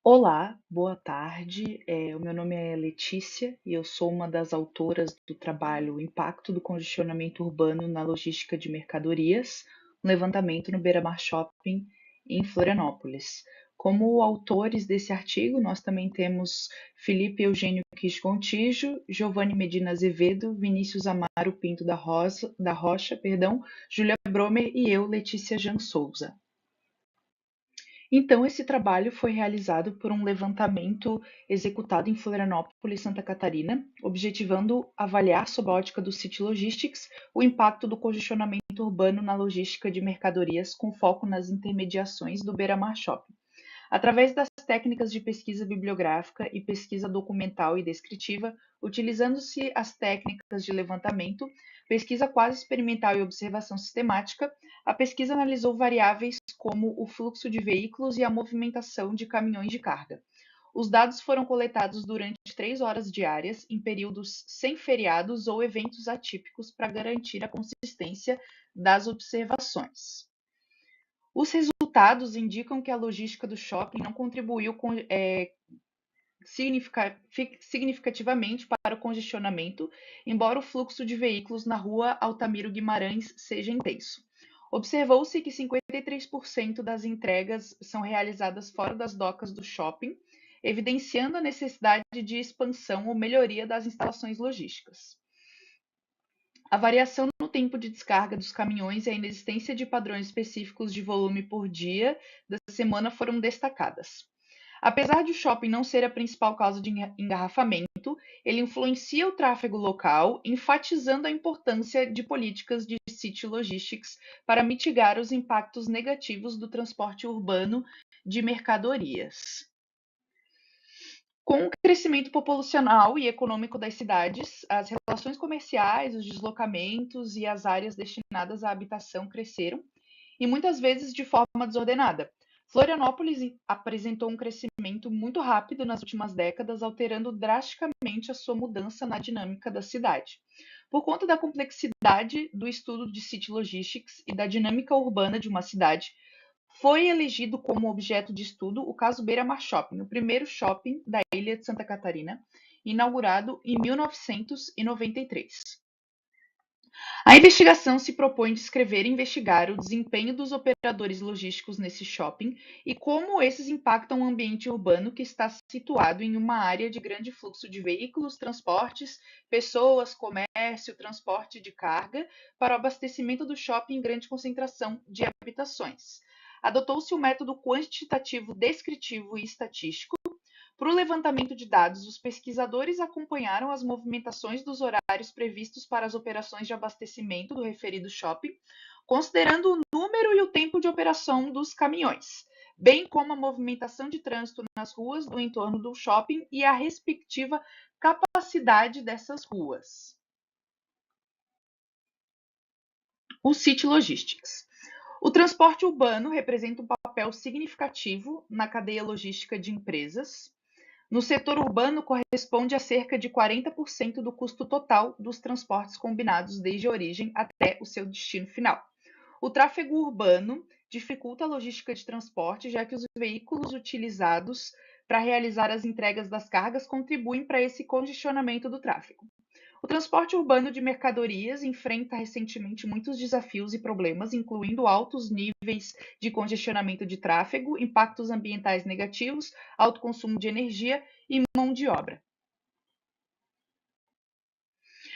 Olá, boa tarde. O meu nome é Letícia e eu sou uma das autoras do trabalho Impacto do Congestionamento Urbano na Logística de Mercadorias, um levantamento no Beira-Mar Shopping, em Florianópolis. Como autores desse artigo, nós também temos Felipe Eugênio Quis Gontijo, Giovanni Medina Azevedo, Vinícius Amaro Pinto da Rocha, Júlia Bromer e eu, Letícia Jan Souza. Então, esse trabalho foi realizado por um levantamento executado em Florianópolis, Santa Catarina, objetivando avaliar, sob a ótica do City Logistics, o impacto do congestionamento urbano na logística de mercadorias, com foco nas intermediações do Beira-Mar Shopping. Através das técnicas de pesquisa bibliográfica e pesquisa documental e descritiva, utilizando-se as técnicas de levantamento, pesquisa quase experimental e observação sistemática, a pesquisa analisou variáveis como o fluxo de veículos e a movimentação de caminhões de carga. Os dados foram coletados durante 3 horas diárias, em períodos sem feriados ou eventos atípicos, para garantir a consistência das observações. Os resultados indicam que a logística do shopping não contribuiu significativamente para o congestionamento, embora o fluxo de veículos na rua Altamiro Guimarães seja intenso. Observou-se que 53% das entregas são realizadas fora das docas do shopping, evidenciando a necessidade de expansão ou melhoria das instalações logísticas. A variação no tempo de descarga dos caminhões e a inexistência de padrões específicos de volume por dia da semana foram destacadas. Apesar de o shopping não ser a principal causa de engarrafamento, ele influencia o tráfego local, enfatizando a importância de políticas de City Logistics para mitigar os impactos negativos do transporte urbano de mercadorias. Com o crescimento populacional e econômico das cidades, as relações comerciais, os deslocamentos e as áreas destinadas à habitação cresceram, e muitas vezes de forma desordenada. Florianópolis apresentou um crescimento muito rápido nas últimas décadas, alterando drasticamente a sua mudança na dinâmica da cidade. Por conta da complexidade do estudo de City Logistics e da dinâmica urbana de uma cidade, foi elegido como objeto de estudo o caso Beira-Mar Shopping, o primeiro shopping da ilha de Santa Catarina, inaugurado em 1993. A investigação se propõe descrever e investigar o desempenho dos operadores logísticos nesse shopping e como esses impactam o ambiente urbano que está situado em uma área de grande fluxo de veículos, transportes, pessoas, comércio, transporte de carga, para o abastecimento do shopping em grande concentração de habitações. Adotou-se o método quantitativo descritivo e estatístico. Para o levantamento de dados, os pesquisadores acompanharam as movimentações dos horários previstos para as operações de abastecimento do referido shopping, considerando o número e o tempo de operação dos caminhões, bem como a movimentação de trânsito nas ruas do entorno do shopping e a respectiva capacidade dessas ruas. O City Logistics. O transporte urbano representa um papel significativo na cadeia logística de empresas. No setor urbano, corresponde a cerca de 40% do custo total dos transportes combinados desde a origem até o seu destino final. O tráfego urbano dificulta a logística de transporte, já que os veículos utilizados para realizar as entregas das cargas contribuem para esse congestionamento do tráfego. O transporte urbano de mercadorias enfrenta recentemente muitos desafios e problemas, incluindo altos níveis de congestionamento de tráfego, impactos ambientais negativos, alto consumo de energia e mão de obra.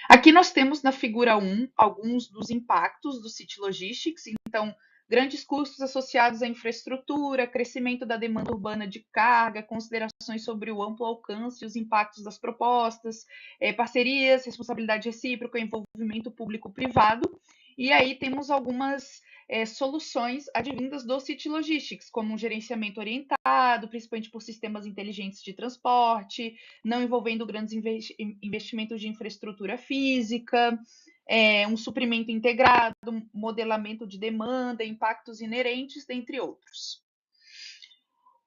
Aqui nós temos na figura 1 alguns dos impactos do City Logistics. Então, grandes custos associados à infraestrutura, crescimento da demanda urbana de carga, considerações sobre o amplo alcance e os impactos das propostas, parcerias, responsabilidade recíproca, envolvimento público-privado. E aí temos algumas soluções advindas do City Logistics, como um gerenciamento orientado, principalmente por sistemas inteligentes de transporte, não envolvendo grandes investimentos de infraestrutura física, um suprimento integrado, modelamento de demanda, impactos inerentes, dentre outros.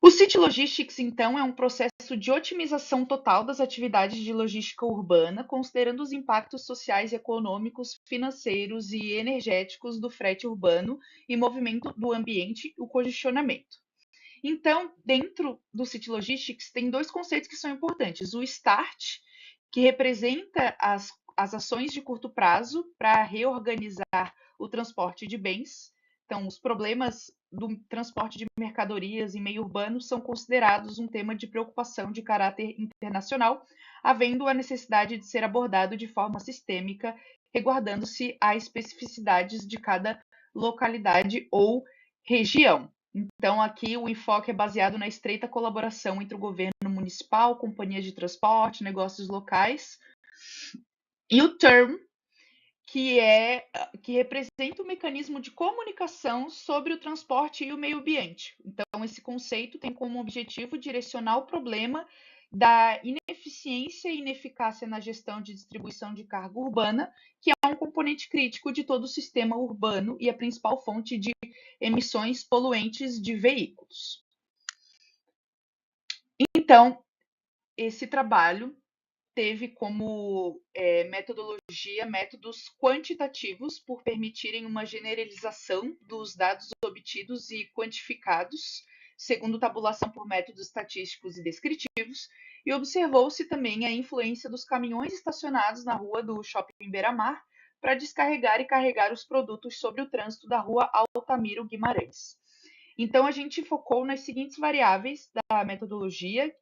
O City Logistics, então, é um processo de otimização total das atividades de logística urbana, considerando os impactos sociais, econômicos, financeiros e energéticos do frete urbano e movimento do ambiente e o congestionamento. Então, dentro do City Logistics, tem dois conceitos que são importantes. O START, que representa as ações de curto prazo para reorganizar o transporte de bens. Então, os problemas do transporte de mercadorias em meio urbano são considerados um tema de preocupação de caráter internacional, havendo a necessidade de ser abordado de forma sistêmica, resguardando-se as especificidades de cada localidade ou região. Então, aqui o enfoque é baseado na estreita colaboração entre o governo municipal, companhias de transporte, negócios locais, e o TERM, que representa o mecanismo de comunicação sobre o transporte e o meio ambiente. Então, esse conceito tem como objetivo direcionar o problema da ineficiência e ineficácia na gestão de distribuição de carga urbana, que é um componente crítico de todo o sistema urbano e a principal fonte de emissões poluentes de veículos. Então, esse trabalho teve como metodologia métodos quantitativos por permitirem uma generalização dos dados obtidos e quantificados, segundo tabulação por métodos estatísticos e descritivos, e observou-se também a influência dos caminhões estacionados na rua do Shopping Beira-Mar para descarregar e carregar os produtos sobre o trânsito da rua Altamiro Guimarães. Então, a gente focou nas seguintes variáveis da metodologia: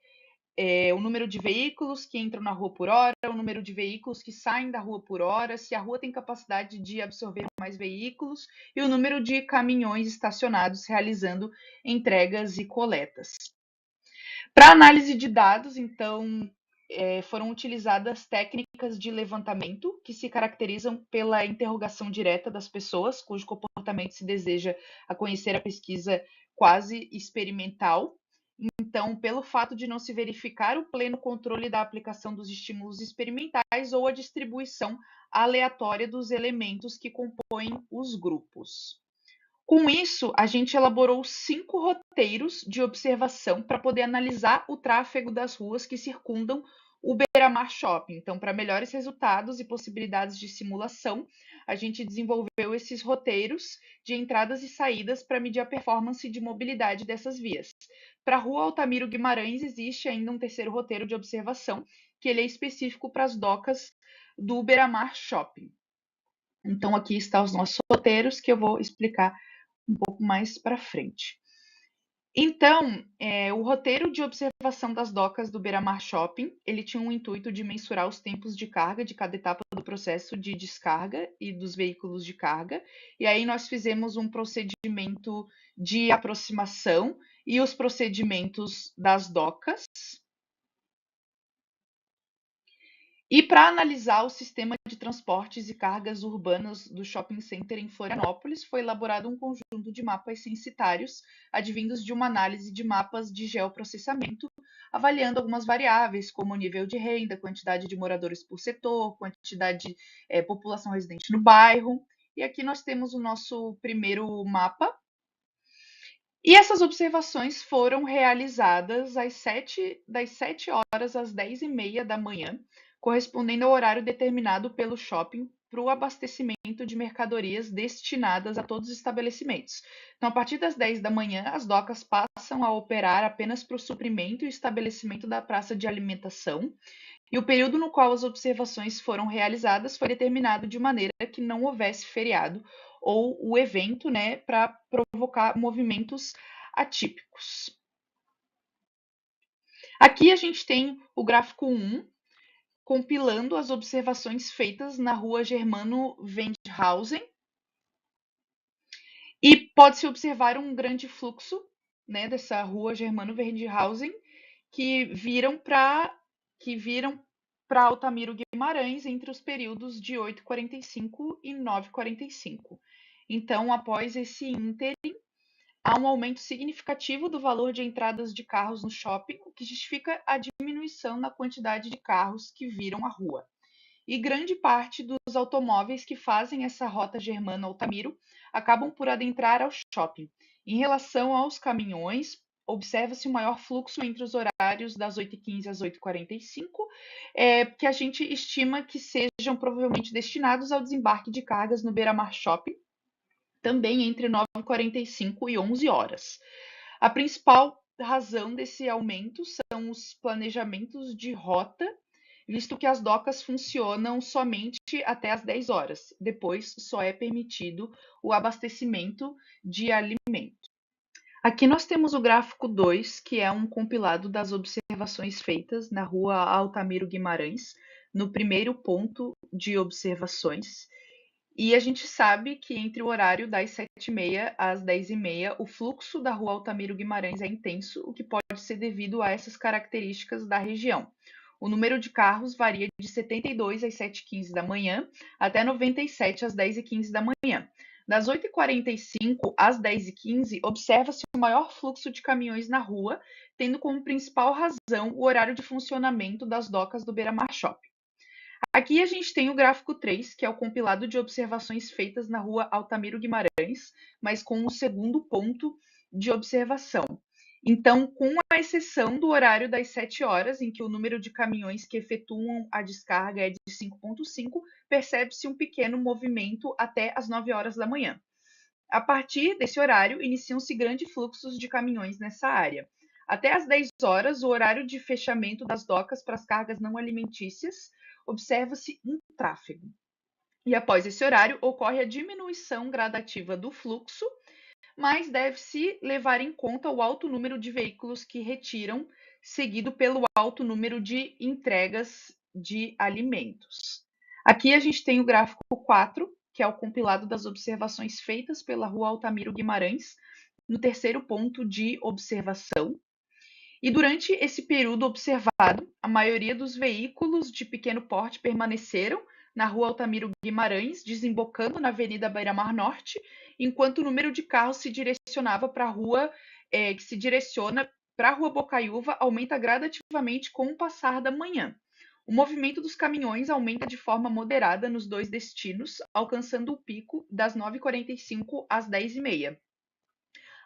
o número de veículos que entram na rua por hora, o número de veículos que saem da rua por hora, se a rua tem capacidade de absorver mais veículos e o número de caminhões estacionados realizando entregas e coletas. Para análise de dados, então, foram utilizadas técnicas de levantamento que se caracterizam pela interrogação direta das pessoas, cujo comportamento se deseja a conhecer a pesquisa quase experimental. Então, pelo fato de não se verificar o pleno controle da aplicação dos estímulos experimentais ou a distribuição aleatória dos elementos que compõem os grupos. Com isso, a gente elaborou 5 roteiros de observação para poder analisar o tráfego das ruas que circundam o Beira-Mar Shopping. Então, para melhores resultados e possibilidades de simulação, a gente desenvolveu esses roteiros de entradas e saídas para medir a performance de mobilidade dessas vias. Para a rua Altamiro Guimarães, existe ainda um terceiro roteiro de observação, que ele é específico para as docas do Beira-Mar Shopping. Então, aqui estão os nossos roteiros, que eu vou explicar um pouco mais para frente. Então, o roteiro de observação das docas do Beira-Mar Shopping, ele tinha um intuito de mensurar os tempos de carga de cada etapa do processo de descarga e dos veículos de carga. E aí nós fizemos um procedimento de aproximação e os procedimentos das docas. E para analisar o sistema de transportes e cargas urbanas do shopping center em Florianópolis, foi elaborado um conjunto de mapas censitários, advindos de uma análise de mapas de geoprocessamento, avaliando algumas variáveis, como nível de renda, quantidade de moradores por setor, quantidade de população residente no bairro. E aqui nós temos o nosso primeiro mapa. E essas observações foram realizadas das 7 horas às 10h30 da manhã, correspondendo ao horário determinado pelo shopping para o abastecimento de mercadorias destinadas a todos os estabelecimentos. Então, a partir das 10 da manhã, as docas passam a operar apenas para o suprimento e estabelecimento da praça de alimentação, e o período no qual as observações foram realizadas foi determinado de maneira que não houvesse feriado ou o evento, né, para provocar movimentos atípicos. Aqui a gente tem o gráfico 1, compilando as observações feitas na rua Germano Wendhausen, e pode-se observar um grande fluxo, né, dessa rua Germano Wendhausen, que viram para Altamiro Guimarães entre os períodos de 8h45 e 9h45. Então, após esse ínterim, há um aumento significativo do valor de entradas de carros no shopping, o que justifica a diminuição na quantidade de carros que viram a rua. E grande parte dos automóveis que fazem essa rota Germano-Altamiro acabam por adentrar ao shopping. Em relação aos caminhões, observa-se um maior fluxo entre os horários das 8h15 às 8h45, que a gente estima que sejam provavelmente destinados ao desembarque de cargas no Beira-Mar Shopping, também entre 9h45 e 11 horas. A principal razão desse aumento são os planejamentos de rota, visto que as docas funcionam somente até às 10 horas. Depois só é permitido o abastecimento de alimentos. Aqui nós temos o gráfico 2, que é um compilado das observações feitas na rua Altamiro Guimarães, no primeiro ponto de observações. E a gente sabe que entre o horário das 7h30 às 10h30, o fluxo da rua Altamiro Guimarães é intenso, o que pode ser devido a essas características da região. O número de carros varia de 72 às 7h15 da manhã até 97 às 10h15 da manhã. Das 8h45 às 10h15, observa-se o maior fluxo de caminhões na rua, tendo como principal razão o horário de funcionamento das docas do Beira-Mar Shopping. Aqui a gente tem o gráfico 3, que é o compilado de observações feitas na rua Altamiro Guimarães, mas com o segundo ponto de observação. Então, com a exceção do horário das 7 horas, em que o número de caminhões que efetuam a descarga é de 5,5, percebe-se um pequeno movimento até as 9 horas da manhã. A partir desse horário, iniciam-se grandes fluxos de caminhões nessa área. Até às 10 horas, o horário de fechamento das docas para as cargas não alimentícias, observa-se um tráfego. E após esse horário, ocorre a diminuição gradativa do fluxo, mas deve-se levar em conta o alto número de veículos que retiram, seguido pelo alto número de entregas de alimentos. Aqui a gente tem o gráfico 4, que é o compilado das observações feitas pela rua Altamiro Guimarães, no terceiro ponto de observação. E durante esse período observado, a maioria dos veículos de pequeno porte permaneceram na rua Altamiro Guimarães, desembocando na Avenida Beira-Mar Norte, enquanto o número de carros se direcionava para a rua, que se direciona para a rua Bocaiúva, aumenta gradativamente com o passar da manhã. O movimento dos caminhões aumenta de forma moderada nos dois destinos, alcançando o pico das 9h45 às 10h30.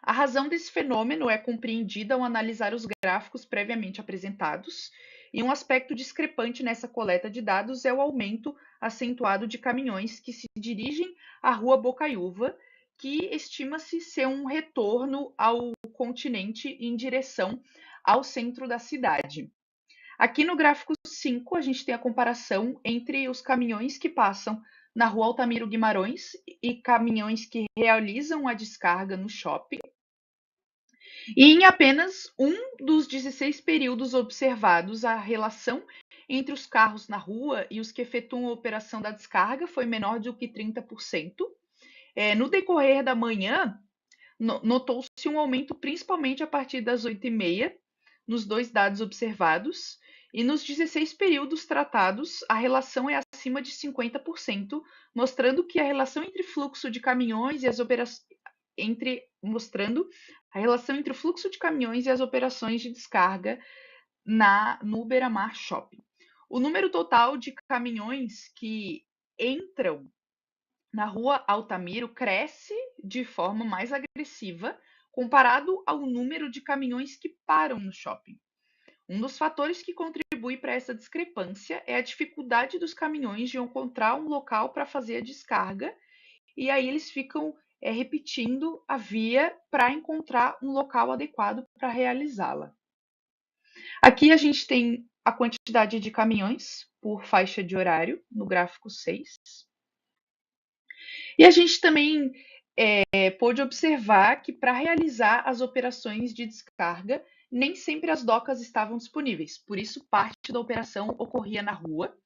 A razão desse fenômeno é compreendida ao analisar os gráficos previamente apresentados, e um aspecto discrepante nessa coleta de dados é o aumento acentuado de caminhões que se dirigem à rua Bocaiúva, que estima-se ser um retorno ao continente em direção ao centro da cidade. Aqui no gráfico 5, a gente tem a comparação entre os caminhões que passam na rua Altamiro Guimarães e caminhões que realizam a descarga no shopping. E em apenas um dos 16 períodos observados, a relação entre os carros na rua e os que efetuam a operação da descarga foi menor do que 30%. No decorrer da manhã, notou-se um aumento principalmente a partir das 8h30, nos dois dados observados, e nos 16 períodos tratados, a relação é acima de 50%, mostrando que a relação entre fluxo de caminhões e as operações mostrando a relação entre o fluxo de caminhões e as operações de descarga no Beira-Mar Shopping. O número total de caminhões que entram na rua Altamiro cresce de forma mais agressiva comparado ao número de caminhões que param no shopping. Um dos fatores que contribui para essa discrepância é a dificuldade dos caminhões de encontrar um local para fazer a descarga, e aí eles ficam repetindo a via para encontrar um local adequado para realizá-la. Aqui a gente tem a quantidade de caminhões por faixa de horário, no gráfico 6. E a gente também pôde observar que para realizar as operações de descarga, nem sempre as docas estavam disponíveis, por isso parte da operação ocorria na rua,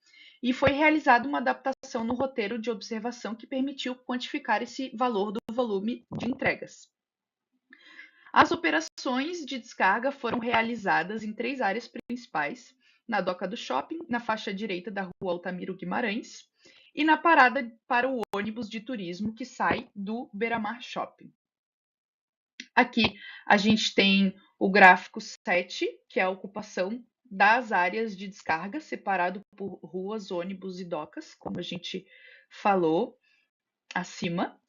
e foi realizada uma adaptação no roteiro de observação que permitiu quantificar esse valor do volume de entregas. As operações de descarga foram realizadas em 3 áreas principais: na doca do shopping, na faixa direita da rua Altamiro Guimarães e na parada para o ônibus de turismo que sai do Beira-Mar Shopping. Aqui a gente tem o gráfico 7, que é a ocupação das áreas de descarga, separado por ruas, ônibus e docas, como a gente falou acima.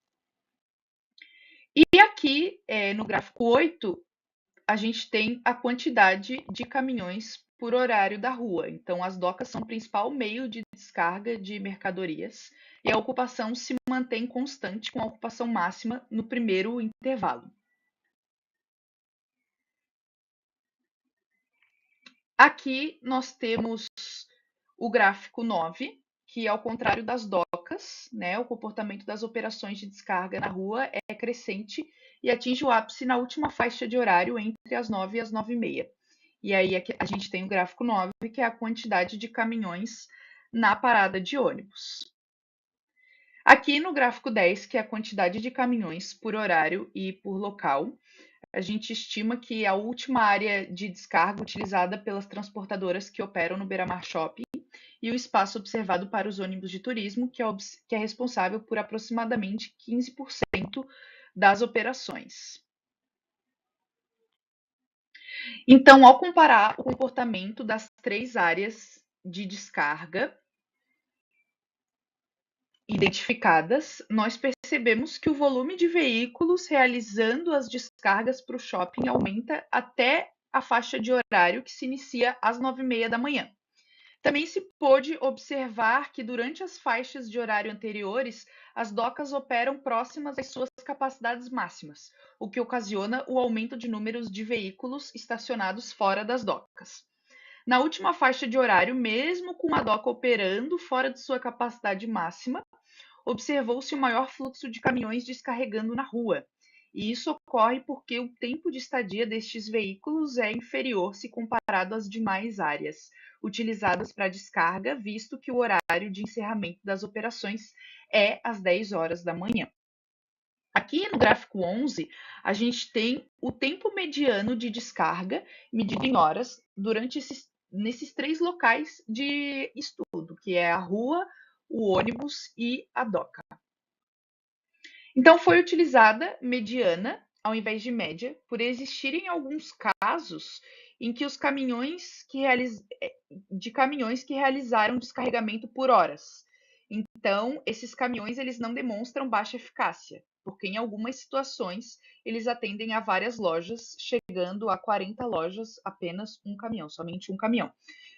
E aqui, no gráfico 8, a gente tem a quantidade de caminhões por horário da rua. Então, as docas são o principal meio de descarga de mercadorias e a ocupação se mantém constante com a ocupação máxima no primeiro intervalo. Aqui nós temos o gráfico 9, que ao contrário das docas, né, o comportamento das operações de descarga na rua é crescente e atinge o ápice na última faixa de horário entre as 9 e as 9h30. E aí a gente tem o gráfico 9, que é a quantidade de caminhões na parada de ônibus. Aqui no gráfico 10, que é a quantidade de caminhões por horário e por local, a gente estima que a última área de descarga utilizada pelas transportadoras que operam no Beira-Mar Shopping e o espaço observado para os ônibus de turismo, que é responsável por aproximadamente 15% das operações. Então, ao comparar o comportamento das 3 áreas de descarga identificadas, nós percebemos que o volume de veículos realizando as descargas para o shopping aumenta até a faixa de horário que se inicia às 9h30 da manhã. Também se pôde observar que durante as faixas de horário anteriores, as docas operam próximas às suas capacidades máximas, o que ocasiona o aumento de números de veículos estacionados fora das docas. Na última faixa de horário, mesmo com a doca operando fora de sua capacidade máxima, observou-se o maior fluxo de caminhões descarregando na rua. E isso ocorre porque o tempo de estadia destes veículos é inferior se comparado às demais áreas utilizadas para descarga, visto que o horário de encerramento das operações é às 10 horas da manhã. Aqui no gráfico 11, a gente tem o tempo mediano de descarga, medido em horas, nesses 3 locais de estudo, que é a rua, o ônibus e a doca. Então, foi utilizada mediana ao invés de média, por existirem alguns casos em que os caminhões de caminhões que realizaram descarregamento por horas. Então, esses caminhões eles não demonstram baixa eficácia, porque em algumas situações eles atendem a várias lojas, chegando a 40 lojas apenas um caminhão, somente um caminhão.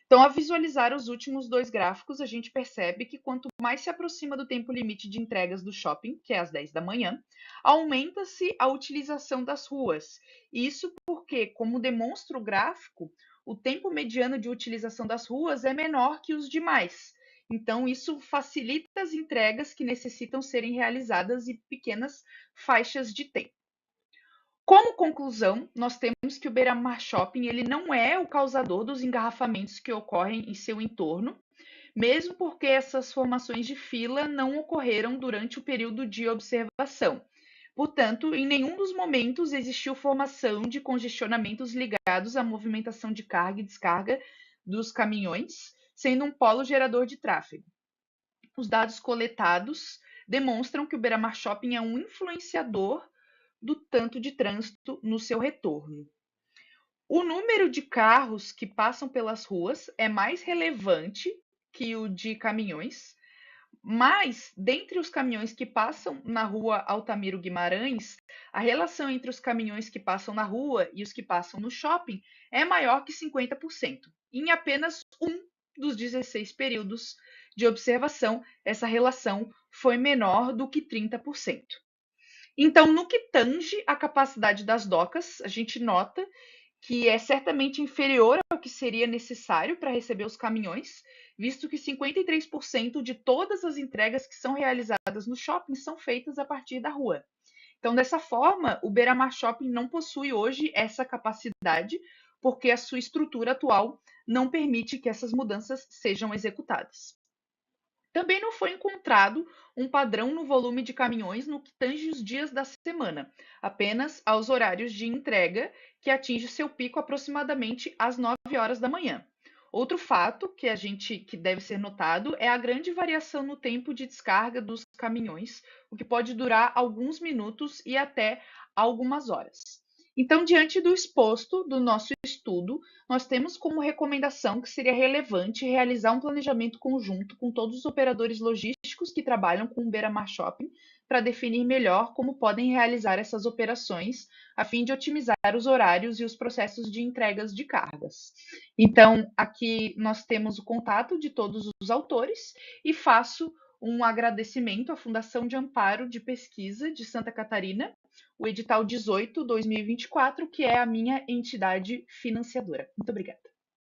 Então, ao visualizar os últimos 2 gráficos, a gente percebe que quanto mais se aproxima do tempo limite de entregas do shopping, que é às 10 da manhã, aumenta-se a utilização das ruas. Isso porque, como demonstra o gráfico, o tempo mediano de utilização das ruas é menor que os demais. Então, isso facilita as entregas que necessitam serem realizadas em pequenas faixas de tempo. Como conclusão, nós temos que o Beira-Mar Shopping ele não é o causador dos engarrafamentos que ocorrem em seu entorno, mesmo porque essas formações de fila não ocorreram durante o período de observação. Portanto, em nenhum dos momentos existiu formação de congestionamentos ligados à movimentação de carga e descarga dos caminhões, sendo um polo gerador de tráfego. Os dados coletados demonstram que o Beira-Mar Shopping é um influenciador do tanto de trânsito no seu retorno. O número de carros que passam pelas ruas é mais relevante que o de caminhões, mas dentre os caminhões que passam na rua Altamiro Guimarães, a relação entre os caminhões que passam na rua e os que passam no shopping é maior que 50%. Em apenas um dos 16 períodos de observação, essa relação foi menor do que 30%. Então, no que tange a capacidade das docas, a gente nota que é certamente inferior ao que seria necessário para receber os caminhões, visto que 53% de todas as entregas que são realizadas no shopping são feitas a partir da rua. Então, dessa forma, o Beira-Mar Shopping não possui hoje essa capacidade, porque a sua estrutura atual não permite que essas mudanças sejam executadas. Também não foi encontrado um padrão no volume de caminhões no que tange os dias da semana, apenas aos horários de entrega, que atinge seu pico aproximadamente às 9 horas da manhã. Outro fato que deve ser notado é a grande variação no tempo de descarga dos caminhões, o que pode durar alguns minutos e até algumas horas. Então, diante do exposto do nosso estudo, nós temos como recomendação que seria relevante realizar um planejamento conjunto com todos os operadores logísticos que trabalham com o Beira-Mar Shopping para definir melhor como podem realizar essas operações, a fim de otimizar os horários e os processos de entregas de cargas. Então, aqui nós temos o contato de todos os autores e faço um agradecimento à Fundação de Amparo de Pesquisa de Santa Catarina, o edital 18/2024, que é a minha entidade financiadora. Muito obrigada.